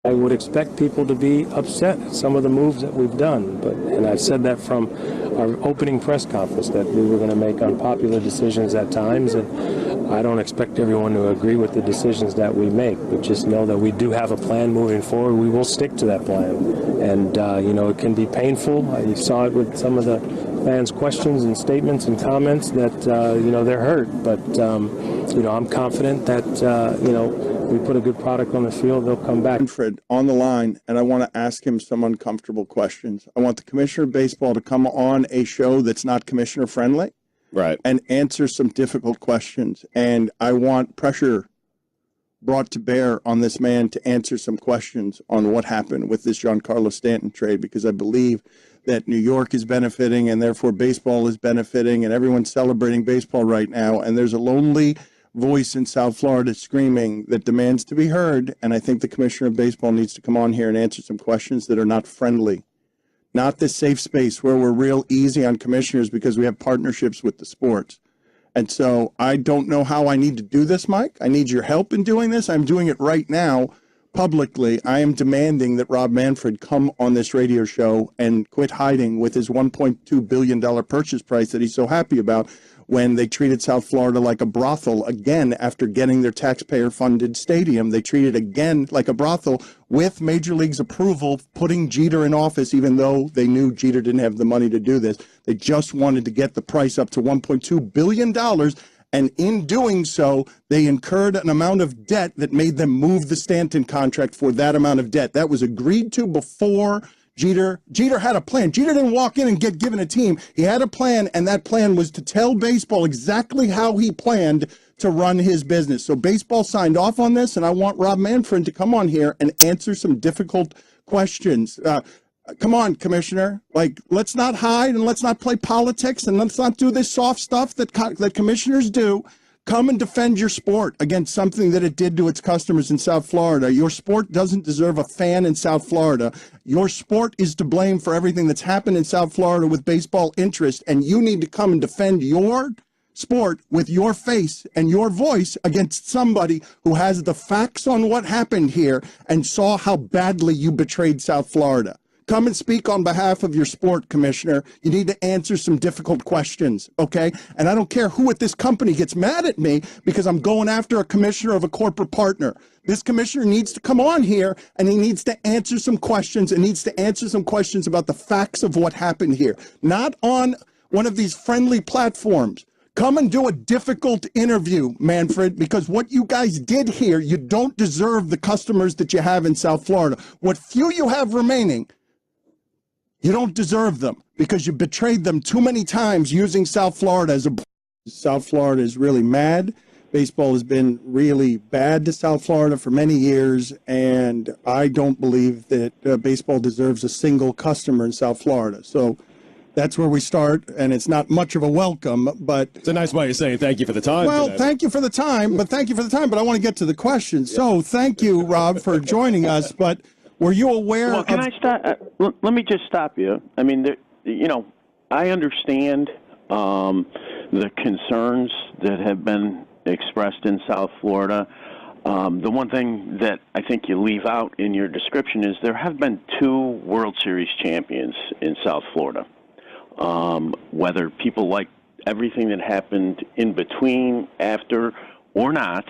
I would expect people to be upset at some of the moves that we've done, and I've said that from our opening press conference, that we were going to make unpopular decisions at times, and I don't expect everyone to agree with the decisions that we make, but just know that we do have a plan moving forward. We will stick to that plan, and it can be painful. You saw it with some of the fans' questions and statements and comments that they're hurt, but I'm confident that we put a good product on the field, they'll come back. Manfred on the line, and I want to ask him some uncomfortable questions. I want the commissioner of baseball to come on a show that's not commissioner friendly, right, and answer some difficult questions. And I want pressure brought to bear on this man to answer some questions on what happened with this Giancarlo Stanton trade, because I believe that New York is benefiting, and therefore baseball is benefiting, and everyone's celebrating baseball right now. And there's a lonely voice in South Florida screaming that demands to be heard, and I think the commissioner of baseball needs to come on here and answer some questions that are not friendly. Not this safe space where we're real easy on commissioners because we have partnerships with the sports. And so I don't know how I need to do this, Mike. I need your help in doing this. I'm doing it right now publicly. I am demanding that Rob Manfred come on this radio show and quit hiding with his $1.2 billion purchase price that he's so happy about, when they treated South Florida like a brothel again after getting their taxpayer-funded stadium. They treated again like a brothel with Major League's approval, putting Jeter in office, even though they knew Jeter didn't have the money to do this. They just wanted to get the price up to $1.2 billion, and in doing so, they incurred an amount of debt that made them move the Stanton contract for that amount of debt. That was agreed to before Jeter had a plan. Jeter didn't walk in and get given a team. He had a plan, and that plan was to tell baseball exactly how he planned to run his business. So baseball signed off on this, and I want Rob Manfred to come on here and answer some difficult questions. Come on, Commissioner. Let's not hide, and let's not play politics, and let's not do this soft stuff that commissioners do. Come and defend your sport against something that it did to its customers in South Florida. Your sport doesn't deserve a fan in South Florida. Your sport is to blame for everything that's happened in South Florida with baseball interest, and you need to come and defend your sport with your face and your voice against somebody who has the facts on what happened here and saw how badly you betrayed South Florida. Come and speak on behalf of your sport, Commissioner. You need to answer some difficult questions, okay? And I don't care who at this company gets mad at me because I'm going after a commissioner of a corporate partner. This commissioner needs to come on here, and he needs to answer some questions, and needs to answer some questions about the facts of what happened here. Not on one of these friendly platforms. Come and do a difficult interview, Manfred, because what you guys did here, you don't deserve the customers that you have in South Florida. What few you have remaining, you don't deserve them because you betrayed them too many times using South Florida as a... South Florida is really mad. Baseball has been really bad to South Florida for many years, and I don't believe that baseball deserves a single customer in South Florida. So that's where we start, and it's not much of a welcome, but... It's a nice way of saying thank you for the time. Well, today. Thank you for the time, but I want to get to the questions. Yeah. So thank you, Rob, for joining us, but... Were you aware Well, can I stop? Let me just stop you. I mean, I understand the concerns that have been expressed in South Florida. The one thing that I think you leave out in your description is there have been 2 World Series champions in South Florida. Whether people like everything that happened in between, after, or not,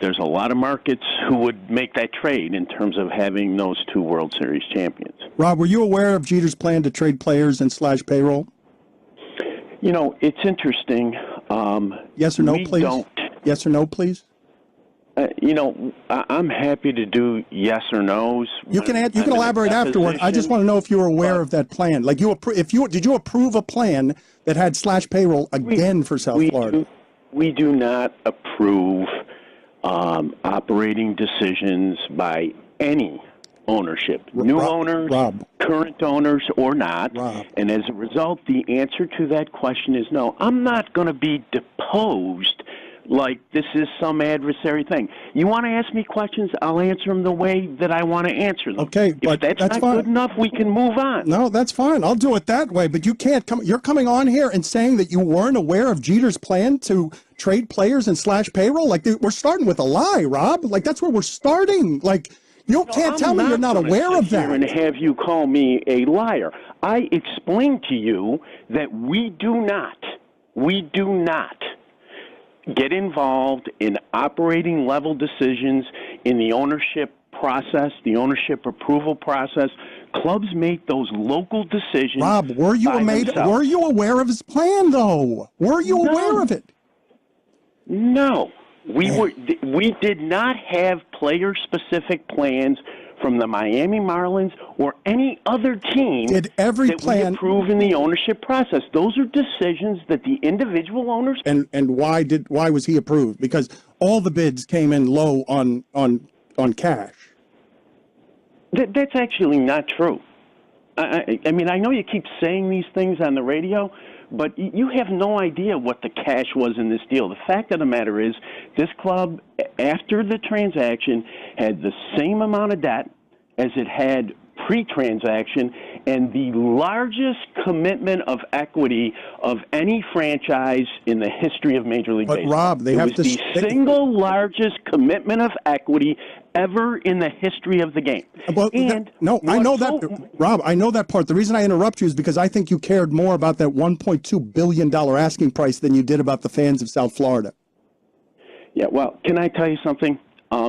there's a lot of markets who would make that trade in terms of having those 2 World Series champions. Rob, were you aware of Jeter's plan to trade players and slash payroll? It's interesting. Yes or no, please? Yes or no, please? I'm happy to do yes or no's. You can elaborate afterward. I just want to know if you were aware of that plan. Did you approve a plan that had slash payroll again for South Florida? We do not approve operating decisions by any ownership, new owners, current owners, or not. And as a result, the answer to that question is no. I'm not going to be deposed like this is some adversary thing. You want to ask me questions, I'll answer them the way that I want to answer them. Okay, but if that's not fine. Good enough, we can move on. No, that's fine. I'll do it that way. But you can't come. You're coming on here and saying that you weren't aware of Jeter's plan to trade players and slash payroll. We're starting with a lie, Rob. That's where we're starting. You can't tell me you're not aware of that. And have you call me a liar? I explained to you that we do not get involved in operating level decisions in the ownership process, the ownership approval process. Clubs make those local decisions. Rob, were you aware of his plan, though? Were you aware of it? No. We did not have player-specific plans from the Miami Marlins or any other team we approve in the ownership process. Those are decisions that the individual owners. And why was he approved? Because all the bids came in low on cash. That's actually not true. I mean, I know you keep saying these things on the radio, but you have no idea what the cash was in this deal. The fact of the matter is, this club, after the transaction, had the same amount of debt as it had pre-transaction, and the largest commitment of equity of any franchise in the history of Major League Baseball. But Rob, they have to. The single largest commitment of equity ever in the history of the game. Well, I know that, Rob. I know that part. The reason I interrupt you is because I think you cared more about that $1.2 billion asking price than you did about the fans of South Florida. Yeah. Well, can I tell you something?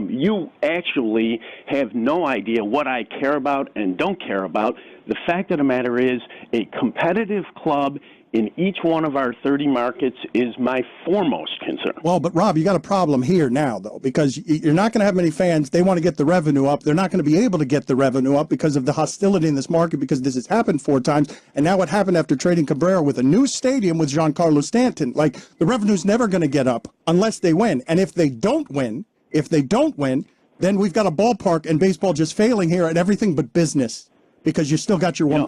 You actually have no idea what I care about and don't care about. The fact of the matter is, a competitive club in each one of our 30 markets is my foremost concern. Well, but Rob, you got a problem here now, though, because you're not going to have many fans. They want to get the revenue up. They're not going to be able to get the revenue up because of the hostility in this market, because this has happened 4 times. And now what happened after trading Cabrera with a new stadium with Giancarlo Stanton? Like, the revenue's never going to get up unless they win. And if they don't win, then we've got a ballpark and baseball just failing here at everything but business, because you still got your one.